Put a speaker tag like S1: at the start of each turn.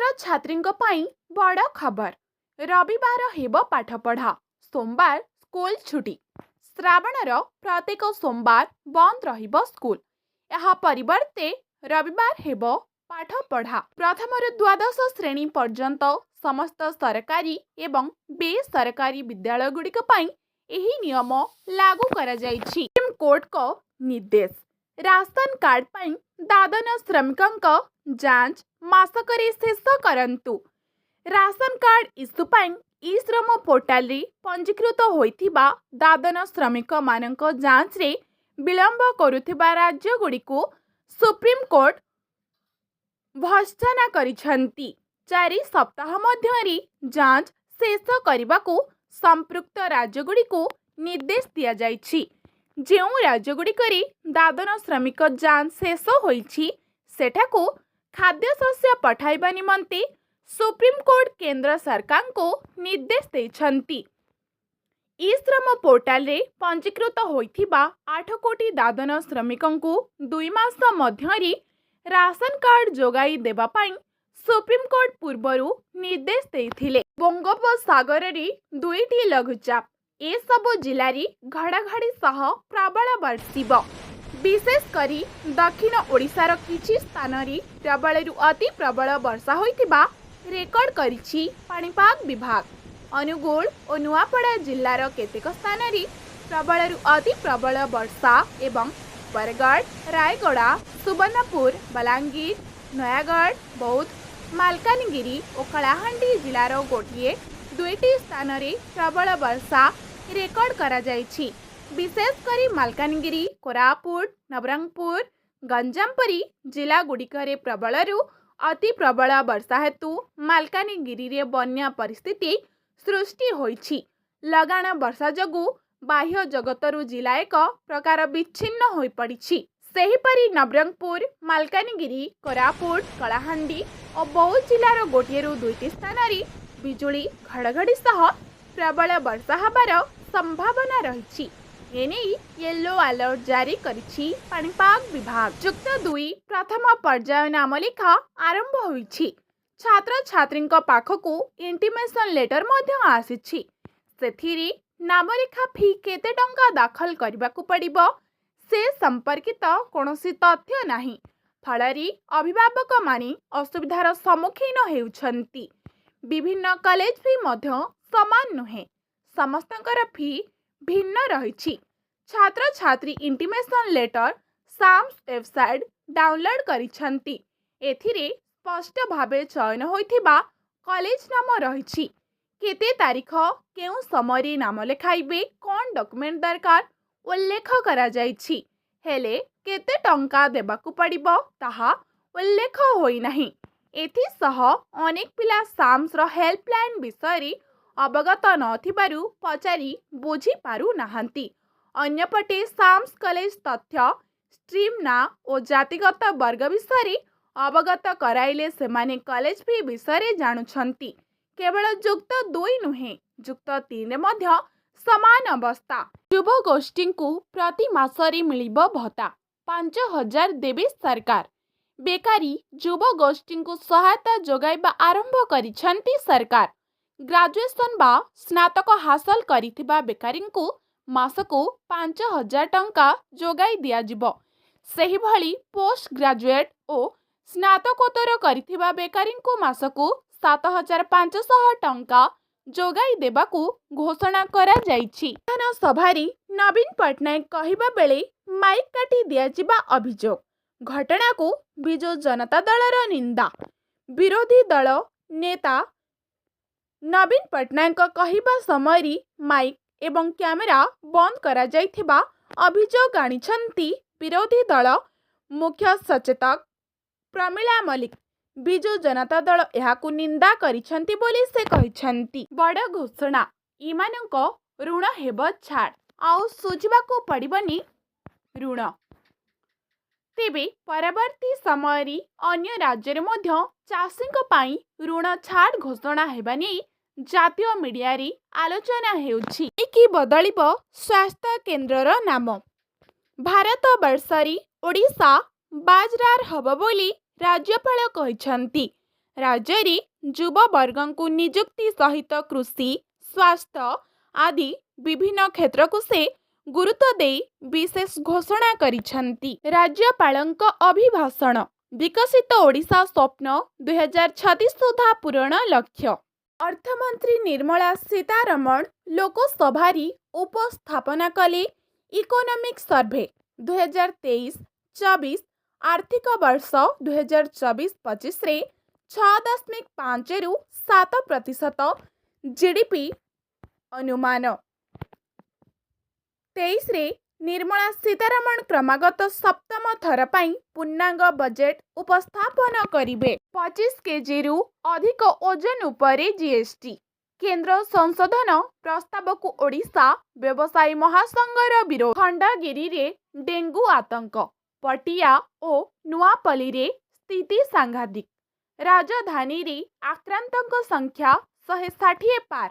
S1: छात्र छात्रींक पई बड़ खबर रविवार हेब पाठपढ़ा सोमवार स्कूल छुट्टी श्रावणर प्रत्येक सोमवार बंद रहिब स्कूल यहाँ परिवर्ते रविवार हेब पाठपढ़ा प्रथम द्वादश श्रेणी पर्यंत समस्त सरकारी एवं बेसरकारी विद्यालय गुड़िक पई एही नियम लागू करा जायछि। सुप्रीम कोर्ट को निर्देश राशन कार्ड पई दादन श्रमिकंक जांच मासकरे शेष करंतु। राशन कार्ड इस्यू पई ई श्रम पोर्टाल रे पंजीकृत होइथिबा दादन श्रमिक मानक जांच रे विलंब करुथिबा राज्य गुड़िको सुप्रीम कोर्ट भर्त्सना करिछंती। 4 सप्ताह मध्यरे जांच शेष करबाकू संपृक्त राज्यगुड़िको निर्देश दिया जाइछि। जेउ राज्यगुड़िकरे दादन श्रमिक जांच शेष होइछि सेठाको खाद्य शस्य पठाइबा निमंते सुप्रीम कोर्ट केंद्र सरकार को निर्देश देइछंती। ई श्रम पोर्टाल रे पंजीकृत होइथिबा 8 कोटी दादन श्रमिकंकु 2 मास मध्यरे राशन कार्ड जोगाई देबा पई सुप्रीम कोर्ट पूर्वरु निर्देश देइथिले। बंगोपसागर रे 2टी लघुचाप ए सबु जिल्ला रे घड़ाघड़ी सह प्रबल वर्षिब। विशेष करी दक्षिण ओडिशार किछि स्थान रे प्रबल रु अति प्रबल वर्षा होइतिबा रेकर्ड करिछि पाणीपाग विभाग। अनुगुल और नुआपड़ा जिल्लार केतेक स्थान रे प्रबल रु अति प्रबल वर्षा एवं बरगढ़ रायगड़ा सुवर्णपुर बलांगीर नयागढ़ बौद्ध मालकानगिरी और कलाहांडी जिलार गोटे 2टी स्थान रे प्रबल वर्षा रेकर्ड करा जायछि। विशेष करी मालकानगिरी कोरापुट नवरंगपुर गंजाम परी जिला गुड़िकरे प्रबल रु अति प्रबल वर्षा हेतु मालकानगिरी रे बन्या परिस्थिति सृष्टि होइछि। लगाण वर्षा जगु बाह्य जगतरु जिला एक प्रकार विच्छिन्न होई पड़िछि। सेहीपरि नवरंगपुर मालकानगिरी कोरापुट कलाहांडी और बौद्ध जिलार गोटे 2टी स्थान रे बिजुली घड़घड़ी सह प्रबल वर्षा हबार संभावना रहिछि। एने येलो अलर्ट जारी करिछि पाणीपाग विभाग। युक्त 2 प्रथम पर्याय नाम लेखा आरंभ होइछि। छात्र छात्रींक पाखकु इंटिमेशन लेटर मध्य आसिछि। सेथिरे नामलेखा फी केते टंका दाखल करबाकू पड़िबो से संपर्कित कोनोसी तथ्य नाही। फलरी अभिभावक माने असुविधार सम्मुखीन हेउछंती। विभिन्न कॉलेज फी मध्य समान नुहे समस्तंकर फी भिन्न रहिछि। छात्र छात्री intimation letter SAMS website download करिछंती। एथिरे स्पष्ट भावे चयन होइथिबा कॉलेज नाम रहिछि। केते तारीख केउ समय नाम लेखाइबे कोन डॉक्यूमेंट दरकार उल्लेख करा जाइछि। हेले केते टंका देबाकू पड़िबो ताहा उल्लेख होई नाही। एथि सह अनेक पिला साम्स रो हेल्पलाइन विषय अवगत नथिबारु पचारि बुझी पारु नाहंती। अन्यपटे साम्स कॉलेज तथ्य स्ट्रीम ना और जातिगत वर्ग विषय अवगत कराइले सेमाने कॉलेज फी विषय जानुछंती। केवल युक्त 2 नुहे युक्त 3 मध्य समान अवस्था। युव गोष्ठी को प्रति मासरे मिलिबो भत्ता 5000 देबे सरकार। बेकारी युव गोष्ठी को सहायता जोगाइबा आरंभ करिछंती सरकार। ग्रेजुएशन बा स्नातक हासिल करिथिबा बेकारी को मासको 5000 टंका जोगाई दिया जिवो। सेही भली पोस्ट ग्रेजुएट और स्नातकोत्तर करिथिबा बेकारी को मासको 7500 टंका जोगाई देबाकू घोषणा करा जाइछि। विधानसभारे नवीन पट्टनायक कहिबा बेले माइक काटी दिया जिबा अभियोग घटना को बिजु जनता दलर निंदा। विरोधी दल नेता नवीन पट्टनायक कहिबा समय माइक एवं कैमेरा बंद करा जाइथिबा अभियोग आनिछंती विरोधी दल मुख्य सचेतक प्रमिला मलिक। बिजु जनता दल एहाकु निंदा करिछंती बोली से कहिछंती। बड़ घोषणा इमानक ऋण हेब छाड़ आउ सुझिबाकू पड़िबनी ऋण। तेबे परवर्ती समय अन्य राज्य मध्य चाषींक पाई ऋण छाड़ घोषणा हेबा नै जातीय मीडिया रे आलोचना हेउछि। कि बदलिबो स्वास्थ्य केन्द्रर नाम। भारत वर्षरी ओडिशा बाजरार हब बोली राज्यपाल कहिछंती। राज्य रे युववर्गଙ୍କୁ नियुक्ति सहित कृषि स्वास्थ्य आदि विभिन्न क्षेत्र को से गुरुत्व दे विशेष घोषणा करिसेंती। राज्यपालଙ୍କ अभिभाषण विकसित ओडिशा स्वप्न 2026 सुधा पूरण लक्ष्य। अर्थमंत्री निर्मला सीतारमण लोकसभारी उपस्थापना कले इकोनॉमिक सर्वे 2023-24 आर्थिक वर्ष 2024-25 रे 6.5 रु 7% जीडीपी अनुमान। 23 रे निर्मला सीतारमण क्रमागत सप्तम थर पाई पूर्णांग बजेट उपस्थापन करिवे। 25 केजी रु अधिक ओजन उपरे जीएसटी केंद्र संशोधन प्रस्ताव को ओडिशा व्यवसायी महासंघर विरोध। खंडगिरी रे डेंगू आतंक पटिया और नुआपल्ली रे स्थिति सांघातिक। राजधानी रे आक्रांतक संख्या 160 पार।